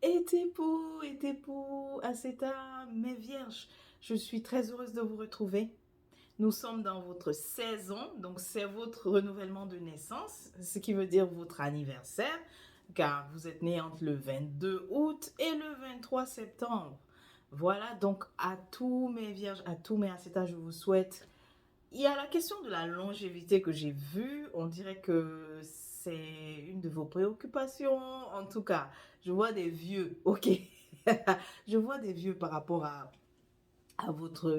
Et pour, Aseta, mes vierges, je suis très heureuse de vous retrouver. Nous sommes dans votre saison, donc c'est votre renouvellement de naissance, ce qui veut dire votre anniversaire, car vous êtes né entre le 22 août et le 23 septembre. Voilà, donc à tous mes vierges, à tous mes Aseta, je vous souhaite. Il y a la question de la longévité que j'ai vue. On dirait que c'est une de vos préoccupations. En tout cas, je vois des vieux. Ok. Je vois des vieux par rapport à votre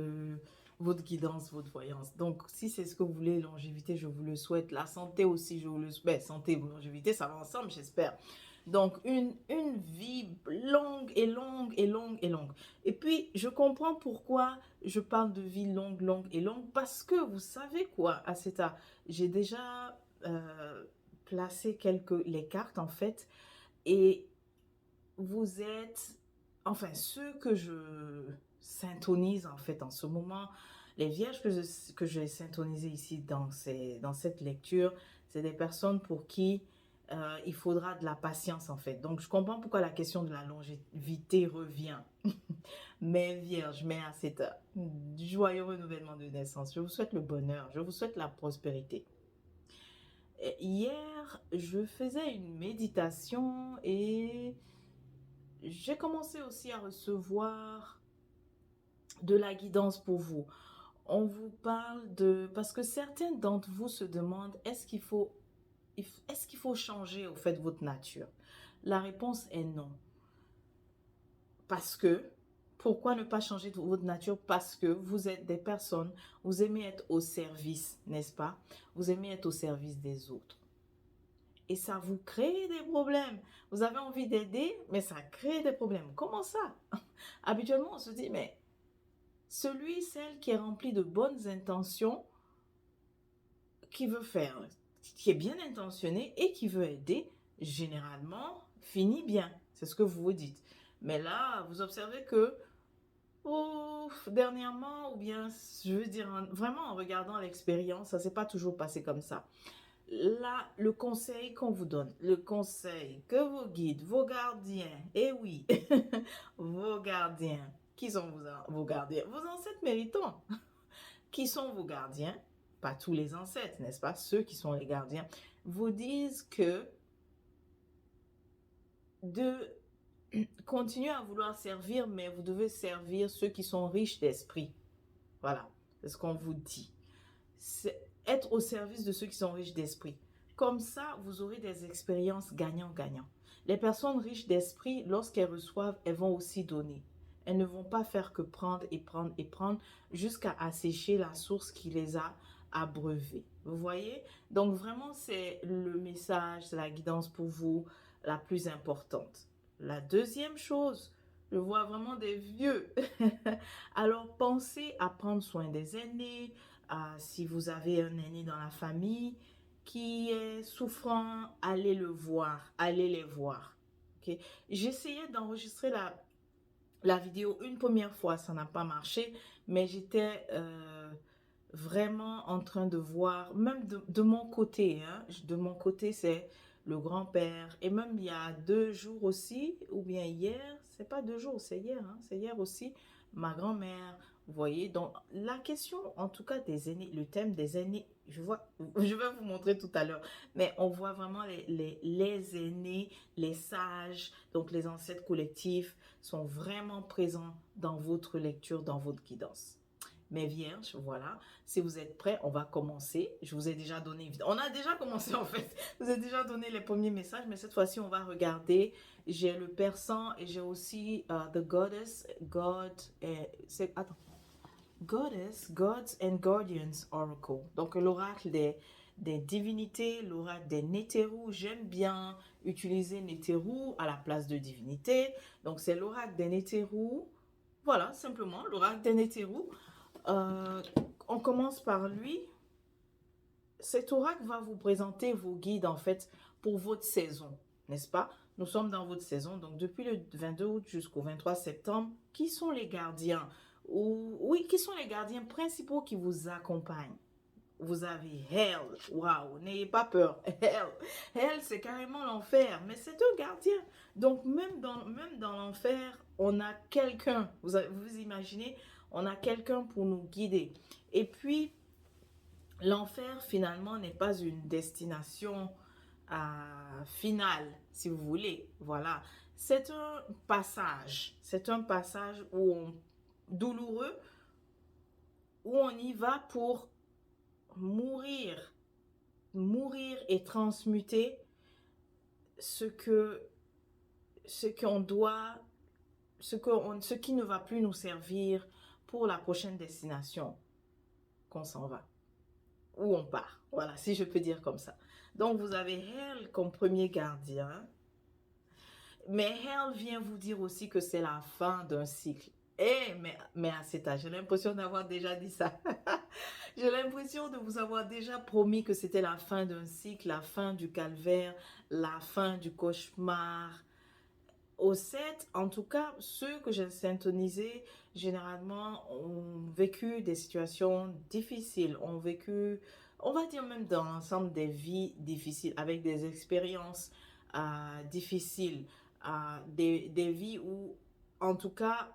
guidance, votre voyance. Donc, si c'est ce que vous voulez, longévité, je vous le souhaite. La santé aussi, je vous le souhaite. Ben, santé et longévité, ça va ensemble, j'espère. Donc, une vie longue et longue et longue et longue. Et puis, je comprends pourquoi je parle de vie longue, longue et longue. Parce que, vous savez quoi, à cet âge, j'ai déjà placé les cartes, en fait. Et vous êtes, enfin, ceux que je syntonise en fait en ce moment, les vierges que j'ai syntonisées ici dans cette lecture, c'est des personnes pour qui il faudra de la patience en fait. Donc je comprends pourquoi la question de la longévité revient. Mais vierges, mais à cet joyeux renouvellement de naissance, je vous souhaite le bonheur, je vous souhaite la prospérité. Et hier, je faisais une méditation et j'ai commencé aussi à recevoir de la guidance pour vous. On vous parle de... Parce que certains d'entre vous se demandent, est-ce qu'il faut changer au fait votre nature? La réponse est non. Parce que, pourquoi ne pas changer votre nature? Parce que vous êtes des personnes, vous aimez être au service, n'est-ce pas? Vous aimez être au service des autres. Et ça vous crée des problèmes. Vous avez envie d'aider, mais ça crée des problèmes. Comment ça? Habituellement, on se dit, mais celle qui est rempli de bonnes intentions, qui veut faire, qui est bien intentionné et qui veut aider, généralement, finit bien. C'est ce que vous vous dites. Mais là, vous observez que, ouf, dernièrement, ou bien, je veux dire, vraiment en regardant l'expérience, ça s'est pas toujours passé comme ça. Là, le conseil qu'on vous donne, le conseil que vos guides, vos gardiens, et oui, vos gardiens, qui sont vos gardiens? Vos ancêtres méritants. Qui sont vos gardiens? Pas tous les ancêtres, n'est-ce pas? Ceux qui sont les gardiens vous disent que de continuer à vouloir servir, mais vous devez servir ceux qui sont riches d'esprit. Voilà, c'est ce qu'on vous dit. C'est être au service de ceux qui sont riches d'esprit. Comme ça, vous aurez des expériences gagnant-gagnant. Les personnes riches d'esprit, lorsqu'elles reçoivent, elles vont aussi donner. Elles ne vont pas faire que prendre et prendre et prendre jusqu'à assécher la source qui les a abreuvés. Vous voyez? Donc vraiment, c'est le message, c'est la guidance pour vous la plus importante. La deuxième chose, je vois vraiment des vieux. Alors pensez à prendre soin des aînés, si vous avez un aîné dans la famille qui est souffrant, allez le voir, allez les voir. Okay? J'essayais d'enregistrer la vidéo une première fois, ça n'a pas marché, mais j'étais vraiment en train de voir, même de mon côté, hein, de mon côté, c'est le grand-père, et même il y a 2 jours aussi, ou bien hier, c'est pas 2 jours, c'est hier, hein, c'est hier aussi, ma grand-mère, vous voyez, donc la question, en tout cas des aînés, le thème des aînés, je vais vous montrer tout à l'heure, mais on voit vraiment les aînés, les sages, donc les ancêtres collectifs sont vraiment présents dans votre lecture, dans votre guidance. Mes vierges, voilà. Si vous êtes prêts, on va commencer. Je vous ai déjà donné, on a déjà commencé en fait. Je vous ai déjà donné les premiers messages, mais cette fois-ci, on va regarder. J'ai le persan et j'ai aussi The Goddess, attends. Goddess, Gods and Guardians Oracle. Donc l'oracle des divinités, l'oracle des Nétérous. J'aime bien utiliser Nétérou à la place de divinité. Donc c'est l'oracle des Nétérous. Voilà, simplement, l'oracle des Nétérous. Euh, on commence par lui. Cet oracle va vous présenter vos guides en fait pour votre saison, n'est-ce pas? Nous sommes dans votre saison, donc depuis le 22 août jusqu'au 23 septembre, qui sont les gardiens? Oui, qui sont les gardiens principaux qui vous accompagnent? vous avez hell. Waouh, n'ayez pas peur. Hell, hell c'est carrément l'enfer, mais c'est un gardien. Donc même dans l'enfer, on a quelqu'un. Vous imaginez, on a quelqu'un pour nous guider. Et puis, l'enfer finalement n'est pas une destination finale, si vous voulez. Voilà. C'est un passage. C'est un passage douloureux où on y va pour mourir, mourir et transmuter ce que ce qu'on doit, ce qui ne va plus nous servir pour la prochaine destination qu'on s'en va, où on part. Voilà, si je peux dire comme ça. Donc, vous avez Hell comme premier gardien, mais Hell vient vous dire aussi que c'est la fin d'un cycle. Mais à cet âge, j'ai l'impression d'avoir déjà dit ça. J'ai l'impression de vous avoir déjà promis que c'était la fin d'un cycle, la fin du calvaire, la fin du cauchemar. Au 7, en tout cas, ceux que j'ai syntonisés, généralement, ont vécu des situations difficiles, ont vécu, on va dire même dans l'ensemble des vies difficiles, avec des expériences difficiles, des vies où, en tout cas,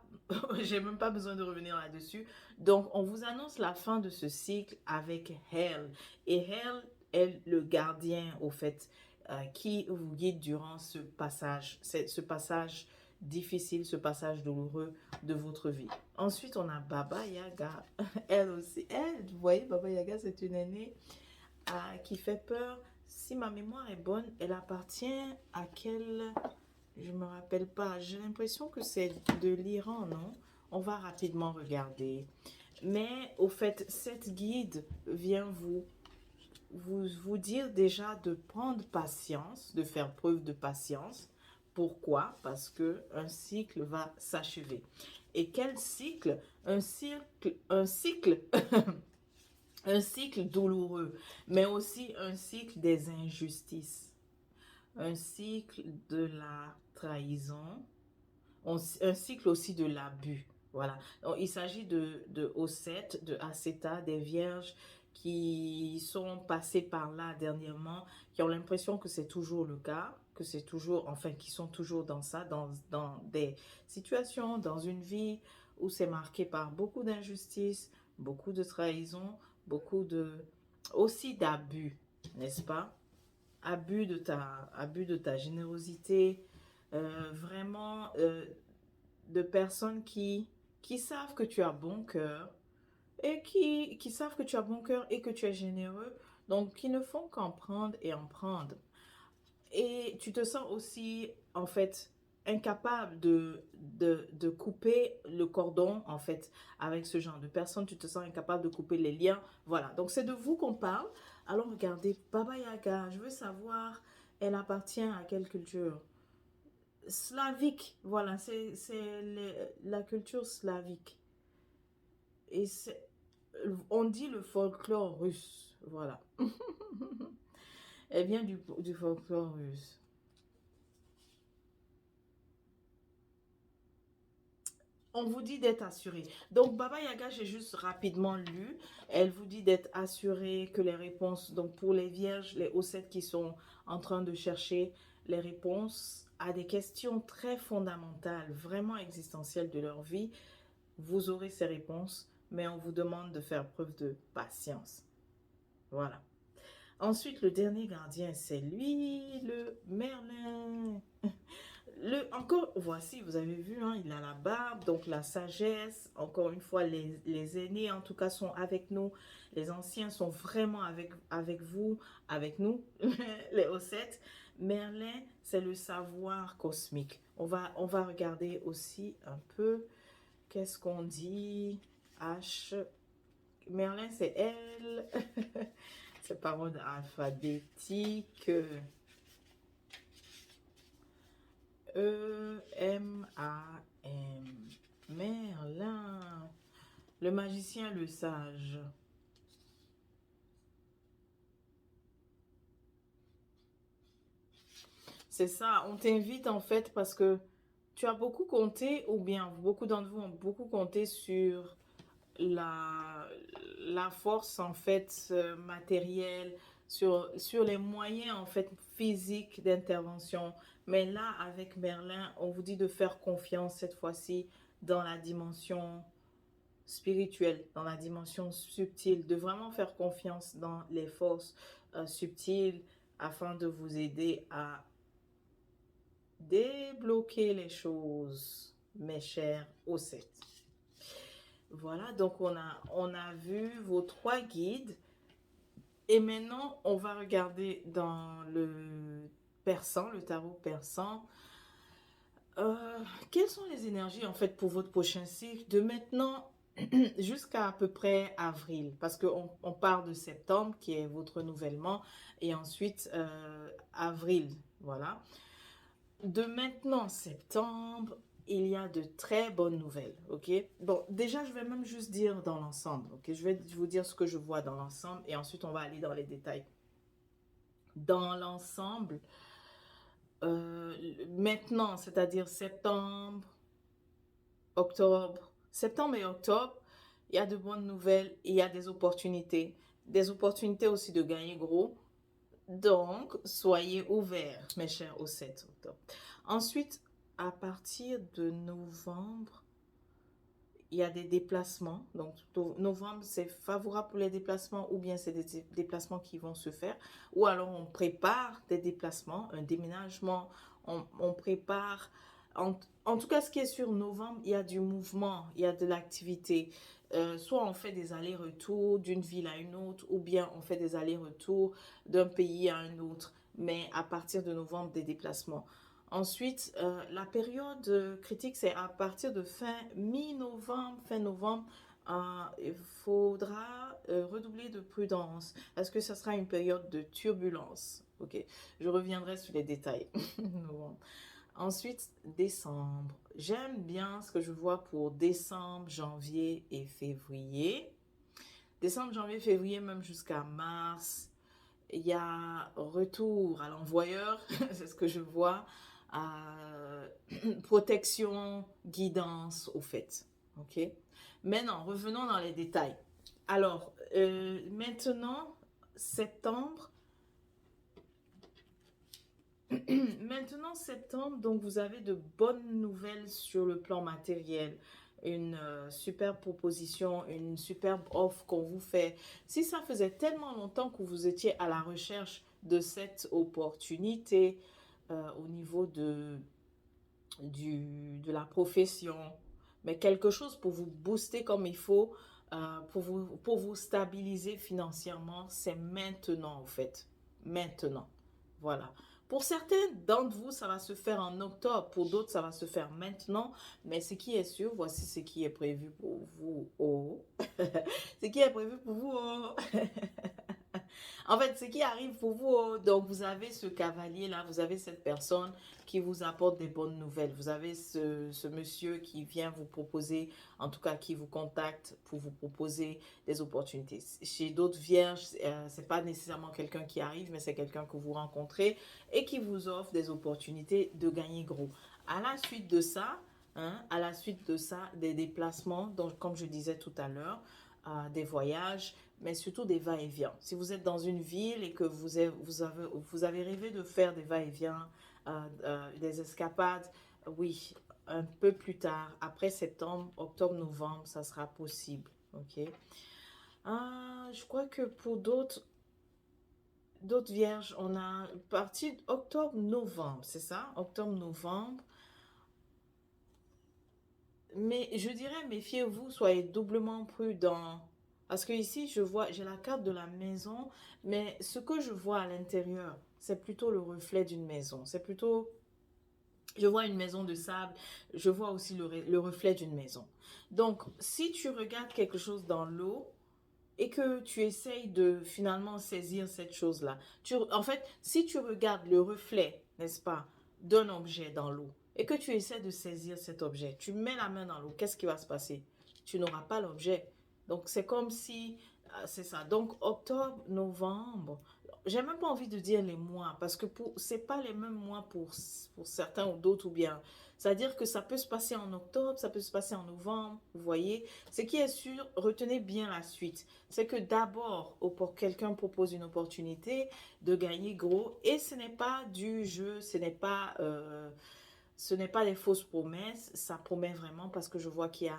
j'ai même pas besoin de revenir là-dessus. Donc, on vous annonce la fin de ce cycle avec Hell. Et Hell est le gardien, au fait, qui vous guide durant ce passage difficile, ce passage douloureux de votre vie. Ensuite, on a Baba Yaga. Elle aussi, vous voyez, Baba Yaga, c'est une aînée qui fait peur. Si ma mémoire est bonne, elle appartient à quelle... Je me rappelle pas. J'ai l'impression que c'est de l'Iran, non? On va rapidement regarder. Mais au fait, cette guide vient vous dire déjà de prendre patience, de faire preuve de patience. Pourquoi? Parce que un cycle va s'achever. Et quel cycle? Un cycle douloureux, mais aussi un cycle des injustices, un cycle de la trahison, un cycle aussi de l'abus. Voilà. Donc, il s'agit de Osset, de Aseta, des vierges qui sont passées par là dernièrement, qui ont l'impression que c'est toujours le cas, que c'est toujours, enfin, qui sont toujours dans ça, dans des situations, dans une vie où c'est marqué par beaucoup d'injustice, beaucoup de trahison, beaucoup de, aussi d'abus, n'est-ce pas? Abus de ta générosité, vraiment de personnes qui savent que tu as bon cœur et qui savent que tu as bon cœur et que tu es généreux, donc qui ne font qu'en prendre et en prendre. Et tu te sens aussi, en fait, incapable de couper le cordon, en fait, avec ce genre de personnes. Tu te sens incapable de couper les liens. Voilà, donc c'est de vous qu'on parle. Alors regardez, Baba Yaga, je veux savoir, elle appartient à quelle culture? Slavique, voilà, la culture slavique. Et on dit le folklore russe, voilà. Elle vient du folklore russe. On vous dit d'être assuré. Donc, Baba Yaga, j'ai juste rapidement lu. Elle vous dit d'être assuré que les réponses, donc pour les vierges, les ossettes qui sont en train de chercher les réponses à des questions très fondamentales, vraiment existentielles de leur vie, vous aurez ces réponses, mais on vous demande de faire preuve de patience. Voilà. Ensuite, le dernier gardien, c'est lui, le Merlin. Encore, voici, vous avez vu, hein, il a la barbe, donc la sagesse. Encore une fois, les aînés, en tout cas, sont avec nous. Les anciens sont vraiment avec vous, avec nous, les Ossettes. Merlin, c'est le savoir cosmique. On va regarder aussi un peu, qu'est-ce qu'on dit? H. Merlin, c'est elle. C'est par ordre alphabétique. E-M-A-M. Merlin. Le magicien, le sage. C'est ça, on t'invite en fait parce que tu as beaucoup compté, ou bien beaucoup d'entre vous ont beaucoup compté sur la, la force en fait matérielle, sur les moyens en fait physiques d'intervention. Mais là, avec Merlin, on vous dit de faire confiance cette fois-ci dans la dimension spirituelle, dans la dimension subtile, de vraiment faire confiance dans les forces subtiles afin de vous aider à débloquer les choses, mes chers Ossettes. Voilà, donc on a vu vos trois guides. Et maintenant, on va regarder dans le persan, le tarot persan. Quelles sont les énergies en fait pour votre prochain cycle de maintenant jusqu'à à peu près avril? Parce qu'on part de septembre qui est votre renouvellement et ensuite avril, voilà. De maintenant septembre, il y a de très bonnes nouvelles, ok? Bon, déjà, je vais même juste dire dans l'ensemble, ok? Je vais vous dire ce que je vois dans l'ensemble et ensuite on va aller dans les détails. Dans l'ensemble, maintenant, c'est-à-dire septembre et octobre, il y a de bonnes nouvelles, il y a des opportunités aussi de gagner gros. Donc, soyez ouverts, mes chers, au 7 octobre. Ensuite, à partir de novembre, il y a des déplacements. Donc, novembre, c'est favorable pour les déplacements ou bien c'est des déplacements qui vont se faire. Ou alors, on prépare des déplacements, un déménagement, on prépare. En tout cas, ce qui est sur novembre, il y a du mouvement, il y a de l'activité. Soit on fait des allers-retours d'une ville à une autre, ou bien on fait des allers-retours d'un pays à un autre. Mais à partir de novembre, des déplacements. Ensuite, la période critique, c'est à partir de mi-novembre, fin novembre, il faudra redoubler de prudence parce que ça sera une période de turbulence. Ok, je reviendrai sur les détails. Ensuite, décembre. J'aime bien ce que je vois pour décembre, janvier et février. Décembre, janvier, février, même jusqu'à mars. Il y a retour à l'envoyeur, c'est ce que je vois. Protection, guidance au fait. Ok. Maintenant, revenons dans les détails. Alors, maintenant, septembre. Maintenant, septembre, donc vous avez de bonnes nouvelles sur le plan matériel. Une superbe proposition, une superbe offre qu'on vous fait. Si ça faisait tellement longtemps que vous étiez à la recherche de cette opportunité au niveau de la profession, mais quelque chose pour vous booster comme il faut, pour vous stabiliser financièrement, c'est maintenant en fait. Maintenant. Voilà. Pour certains d'entre vous, ça va se faire en octobre. Pour d'autres, ça va se faire maintenant. Mais ce qui est sûr, voici ce qui est prévu pour vous. Oh. Ce qui est prévu pour vous. Oh. En fait, ce qui arrive pour vous, oh, donc vous avez ce cavalier-là, vous avez cette personne qui vous apporte des bonnes nouvelles. Vous avez ce monsieur qui vient vous proposer, en tout cas qui vous contacte pour vous proposer des opportunités. Chez d'autres vierges, c'est pas nécessairement quelqu'un qui arrive, mais c'est quelqu'un que vous rencontrez et qui vous offre des opportunités de gagner gros. À la suite de ça, à la suite de ça, des déplacements, donc comme je disais tout à l'heure, des voyages, mais surtout des va-et-vient. Si vous êtes dans une ville et que vous avez rêvé de faire des va-et-vient, des escapades, oui, un peu plus tard, après septembre, octobre, novembre, ça sera possible. Ok. Je crois que pour d'autres vierges, on a parti octobre-novembre, c'est ça? Octobre-novembre. Mais je dirais, méfiez-vous, soyez doublement prudent. Parce que ici, je vois, j'ai la carte de la maison, mais ce que je vois à l'intérieur, c'est plutôt le reflet d'une maison. C'est plutôt, je vois une maison de sable, je vois aussi le reflet d'une maison. Donc, si tu regardes quelque chose dans l'eau et que tu essayes de finalement saisir cette chose-là, en fait, si tu regardes le reflet, n'est-ce pas, d'un objet dans l'eau, et que tu essaies de saisir cet objet, tu mets la main dans l'eau, qu'est-ce qui va se passer? Tu n'auras pas l'objet. Donc, c'est comme si, c'est ça. Donc, octobre, novembre, j'ai même pas envie de dire les mois, parce que c'est pas les mêmes mois pour certains ou d'autres, ou bien. C'est-à-dire que ça peut se passer en octobre, ça peut se passer en novembre, vous voyez. Ce qui est sûr, retenez bien la suite. C'est que d'abord, pour quelqu'un propose une opportunité de gagner gros, et ce n'est pas du jeu, ce n'est pas des fausses promesses, ça promet vraiment parce que je vois qu'il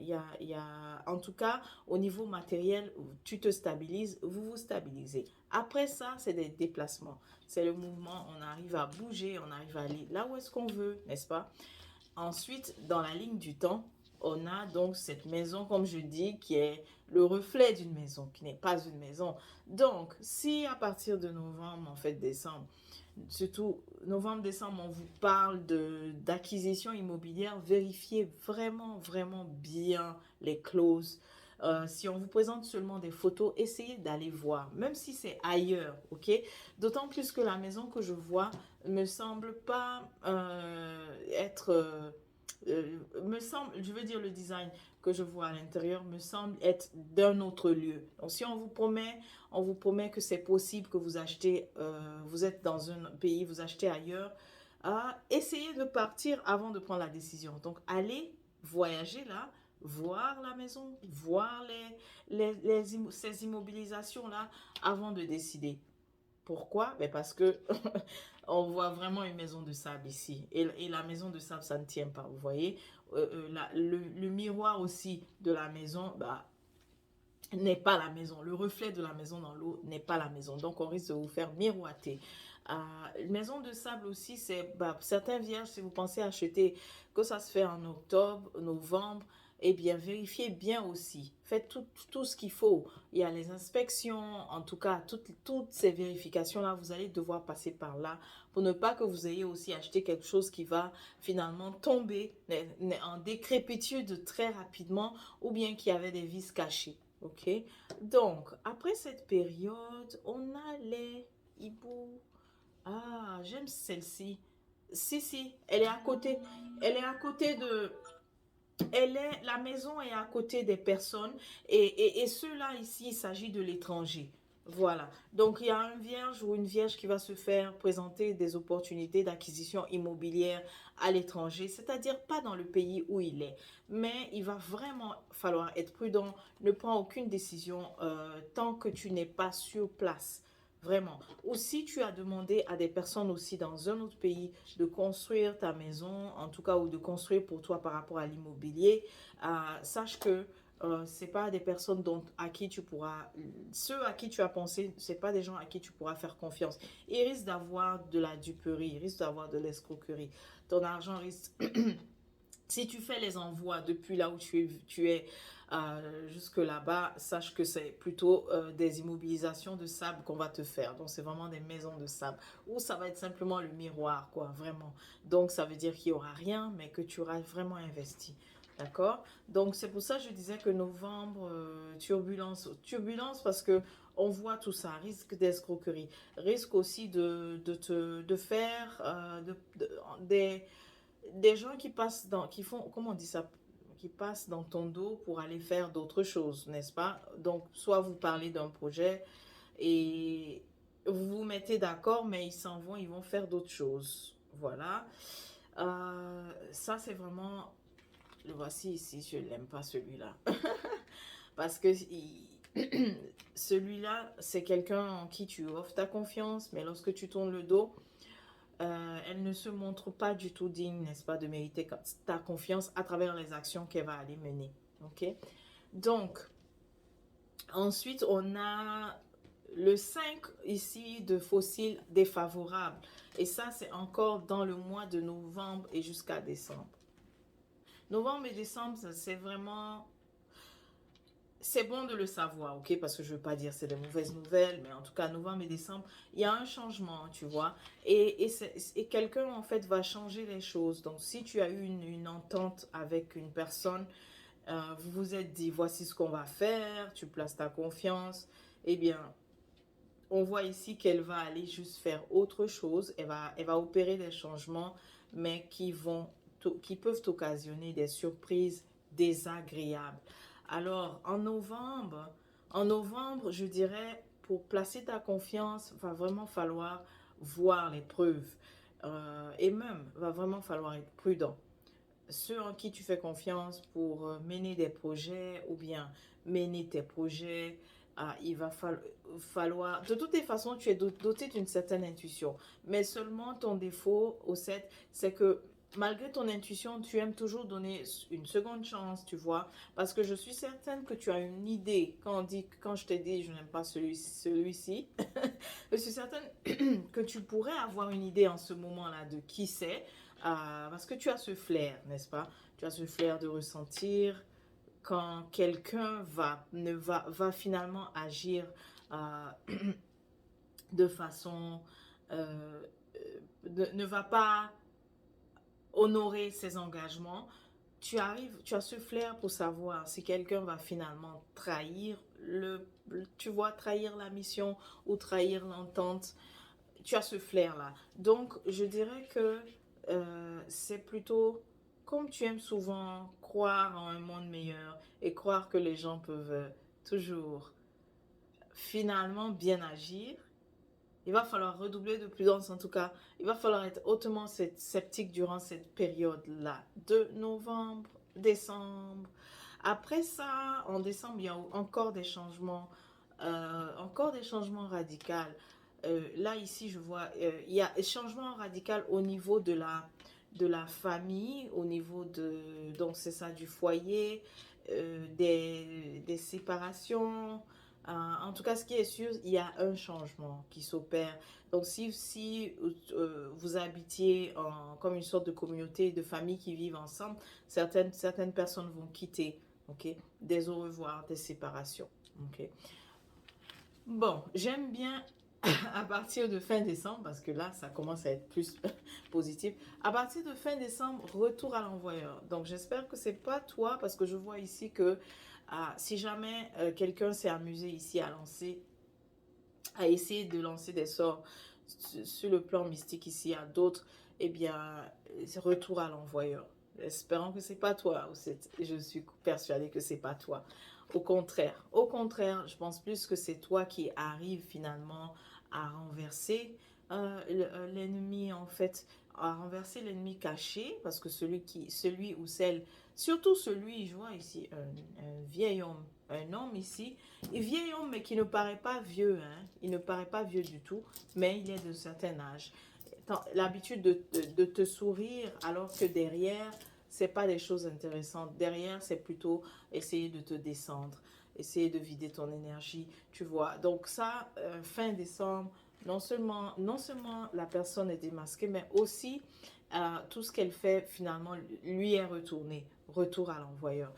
y a, en tout cas, au niveau matériel, tu te stabilises, vous vous stabilisez. Après ça, c'est des déplacements. C'est le mouvement, on arrive à bouger, on arrive à aller là où est-ce qu'on veut, n'est-ce pas? Ensuite, dans la ligne du temps, on a donc cette maison, comme je dis, qui est le reflet d'une maison, qui n'est pas une maison. Donc, si à partir de novembre, en fait, décembre, surtout novembre-décembre, on vous parle d'acquisition immobilière, vérifiez vraiment, vraiment bien les clauses. Si on vous présente seulement des photos, essayez d'aller voir, même si c'est ailleurs, ok? D'autant plus que la maison que je vois me semble pas être... me semble, je veux dire le design que je vois à l'intérieur me semble être d'un autre lieu. Donc si on vous promet que c'est possible que vous achetez, vous êtes dans un pays, vous achetez ailleurs, essayez de partir avant de prendre la décision. Donc allez voyager là, voir la maison, voir ces immobilisations-là avant de décider. Pourquoi? Ben parce que on voit vraiment une maison de sable ici. Et la maison de sable, ça ne tient pas, vous voyez. Le miroir aussi de la maison, bah, n'est pas la maison. Le reflet de la maison dans l'eau n'est pas la maison. Donc, on risque de vous faire miroiter. Maison de sable aussi, c'est bah, certains vierges, si vous pensez acheter, que ça se fait en octobre, novembre, eh bien, vérifiez bien aussi. Faites tout ce qu'il faut. Il y a les inspections, en tout cas, toutes ces vérifications-là, vous allez devoir passer par là pour ne pas que vous ayez aussi acheté quelque chose qui va finalement tomber en décrépitude très rapidement ou bien qui avait des vis cachées. Ok, donc après cette période, on a les hiboux. Ah, j'aime celle-ci. Si, elle est à côté. Elle est à côté de. La maison est à côté des personnes et ceux-là ici, il s'agit de l'étranger. Voilà. Donc, il y a un vierge ou une vierge qui va se faire présenter des opportunités d'acquisition immobilière à l'étranger, c'est-à-dire pas dans le pays où il est. Mais il va vraiment falloir être prudent, ne prends aucune décision tant que tu n'es pas sur place. Vraiment. Ou si tu as demandé à des personnes aussi dans un autre pays de construire ta maison, en tout cas, ou de construire pour toi par rapport à l'immobilier, sache que c'est pas des personnes à qui tu pourras, ceux à qui tu as pensé, c'est pas des gens à qui tu pourras faire confiance. Ils risquent d'avoir de la duperie, ils risquent d'avoir de l'escroquerie. Ton argent risque, si tu fais les envois depuis là où tu es jusque là-bas, sache que c'est plutôt des immobilisations de sable qu'on va te faire. Donc, c'est vraiment des maisons de sable. Ou ça va être simplement le miroir, quoi, vraiment. Donc, ça veut dire qu'il n'y aura rien, mais que tu auras vraiment investi. D'accord? Donc, c'est pour ça que je disais que novembre, turbulence. Turbulence parce que on voit tout ça. Risque d'escroquerie. Risque aussi de faire des gens qui passent qui font, comment on dit ça, qui passent dans ton dos pour aller faire d'autres choses, n'est-ce pas? Donc, soit vous parlez d'un projet et vous vous mettez d'accord, mais ils s'en vont, ils vont faire d'autres choses. Voilà. Ça, c'est vraiment, le voici ici, je l'aime pas celui-là. Parce que celui-là, c'est quelqu'un en qui tu offres ta confiance, mais lorsque tu tournes le dos, elle ne se montre pas du tout digne, n'est-ce pas, de mériter ta confiance à travers les actions qu'elle va aller mener. Ok? Donc, ensuite, on a le 5 ici de fossiles défavorables. Et ça, c'est encore dans le mois de novembre et jusqu'à décembre. Novembre et décembre, c'est vraiment c'est bon de le savoir, ok? Parce que je veux pas dire c'est des mauvaises nouvelles, mais en tout cas, novembre et décembre, il y a un changement, tu vois. Et quelqu'un, en fait, va changer les choses. Donc, si tu as eu une entente avec une personne, vous vous êtes dit, voici ce qu'on va faire, tu places ta confiance, eh bien, on voit ici qu'elle va aller juste faire autre chose. Elle va opérer des changements, mais qui peuvent occasionner des surprises désagréables. Alors, en novembre, je dirais, pour placer ta confiance, va vraiment falloir voir les preuves. Et même, va vraiment falloir être prudent. Ceux en qui tu fais confiance pour mener des projets ou bien mener tes projets, il va falloir... De toutes les façons, tu es doté d'une certaine intuition. Mais seulement ton défaut, au set, c'est que malgré ton intuition, tu aimes toujours donner une seconde chance, tu vois. Parce que je suis certaine que tu as une idée. Quand je t'ai dit, je n'aime pas celui-ci, je suis certaine que tu pourrais avoir une idée en ce moment-là de qui c'est. Parce que tu as ce flair, n'est-ce pas? Tu as ce flair de ressentir quand quelqu'un va finalement agir euh, de façon... euh, ne va pas honorer ses engagements. Tu as ce flair pour savoir si quelqu'un va finalement trahir tu vois, trahir la mission ou trahir l'entente. Tu as ce flair-là. Donc, je dirais que c'est plutôt comme tu aimes souvent croire en un monde meilleur et croire que les gens peuvent toujours finalement bien agir. Il va falloir redoubler de prudence en tout cas. Il va falloir être hautement sceptique durant cette période-là de novembre, décembre. Après ça, en décembre, il y a encore des changements radicaux. Là, ici, je vois, il y a un changement radical au niveau de la famille, au niveau donc c'est ça, du foyer, des séparations. En tout cas, ce qui est sûr, il y a un changement qui s'opère. Donc, si vous habitiez comme une sorte de communauté de familles qui vivent ensemble, certaines personnes vont quitter, ok? Des au revoir, des séparations, ok? Bon, j'aime bien à partir de fin décembre, parce que là, ça commence à être plus positif. À partir de fin décembre, retour à l'envoyeur. Donc, j'espère que c'est pas toi, parce que je vois ici que si jamais quelqu'un s'est amusé ici à essayer de lancer des sorts sur le plan mystique ici à d'autres, eh bien, retour à l'envoyeur. Espérons que c'est pas toi. Je suis persuadée que c'est pas toi. Au contraire, je pense plus que c'est toi qui arrive finalement à renverser l'ennemi en fait, à renverser l'ennemi caché, parce que celui ou celle, surtout celui, je vois ici un vieil homme, un homme ici, un vieil homme mais qui ne paraît pas vieux, hein, il ne paraît pas vieux du tout, mais il est de certain âge. L'habitude de te sourire alors que derrière, c'est pas des choses intéressantes. Derrière, c'est plutôt essayer de te descendre, essayer de vider ton énergie, tu vois. Donc ça, fin décembre, non seulement la personne est démasquée, mais aussi tout ce qu'elle fait finalement lui est retourné, retour à l'envoyeur.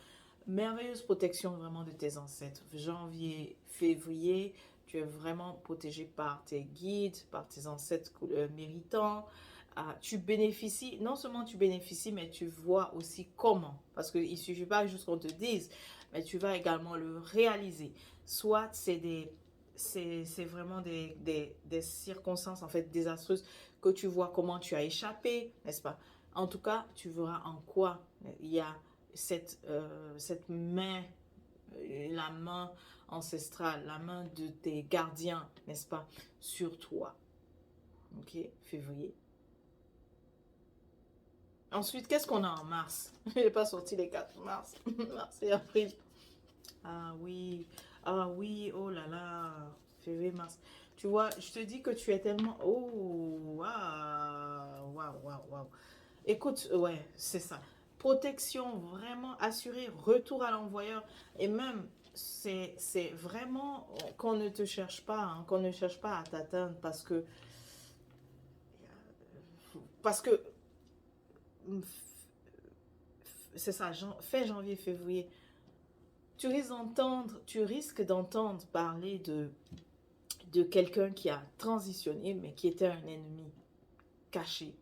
Merveilleuse protection vraiment de tes ancêtres. Janvier, février, tu es vraiment protégé par tes guides, par tes ancêtres méritants. Tu bénéficies, non seulement tu bénéficies, mais tu vois aussi comment. Parce qu'il ne suffit pas juste qu'on te dise, mais tu vas également le réaliser. Soit c'est vraiment des circonstances en fait désastreuses que tu vois comment tu as échappé, n'est-ce pas? En tout cas, tu verras en quoi il y a cette main, la main ancestrale, la main de tes gardiens, n'est-ce pas, sur toi. Ok, février. Ensuite, qu'est-ce qu'on a en mars? Je n'ai pas sorti les 4 mars. Mars et avril. Ah oui, ah oui, oh là là. Février, mars. Tu vois, je te dis que tu es tellement... Oh, waouh, waouh, waouh, waouh. Écoute, ouais, c'est ça. Protection vraiment assurée, retour à l'envoyeur. Et même, c'est vraiment qu'on ne te cherche pas, hein, qu'on ne cherche pas à t'atteindre parce que c'est ça, fin janvier, février, tu risques d'entendre parler de quelqu'un qui a transitionné, mais qui était un ennemi caché.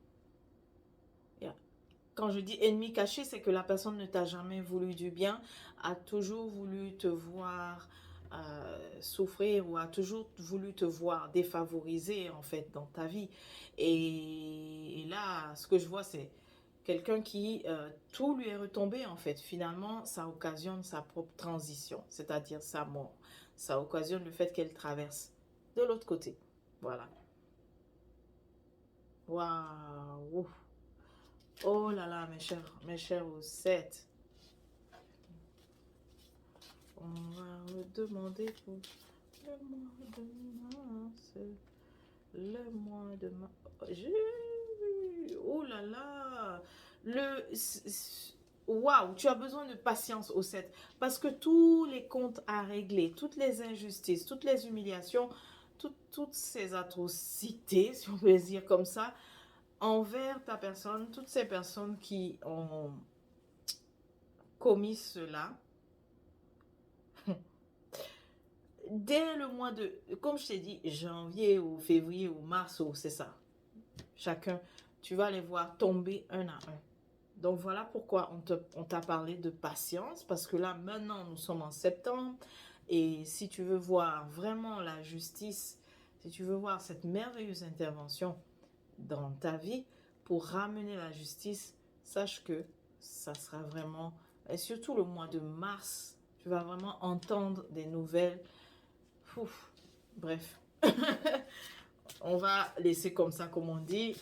Quand je dis ennemi caché, c'est que la personne ne t'a jamais voulu du bien, a toujours voulu te voir souffrir ou a toujours voulu te voir défavorisé en fait dans ta vie. Et là, ce que je vois, c'est quelqu'un qui, tout lui est retombé en fait. Finalement, ça occasionne sa propre transition, c'est-à-dire sa mort. Ça occasionne le fait qu'elle traverse. de l'autre côté. Voilà. Waouh. Oh là là, mes chers au 7. On va demander pour le mois de mars. Le mois de mars. Oh là là. Waouh, tu as besoin de patience au 7. Parce que tous les comptes à régler, toutes les injustices, toutes les humiliations, toutes ces atrocités, si on peut dire comme ça, envers ta personne, toutes ces personnes qui ont commis cela, dès le mois de, comme je t'ai dit, janvier ou février ou mars, c'est ça. Chacun, tu vas les voir tomber un à un. Donc voilà pourquoi on t'a parlé de patience, parce que là maintenant nous sommes en septembre et si tu veux voir vraiment la justice, si tu veux voir cette merveilleuse intervention dans ta vie pour ramener la justice, sache que ça sera vraiment, et surtout le mois de mars, tu vas vraiment entendre des nouvelles. Ouf, bref, on va laisser comme ça, comme on dit.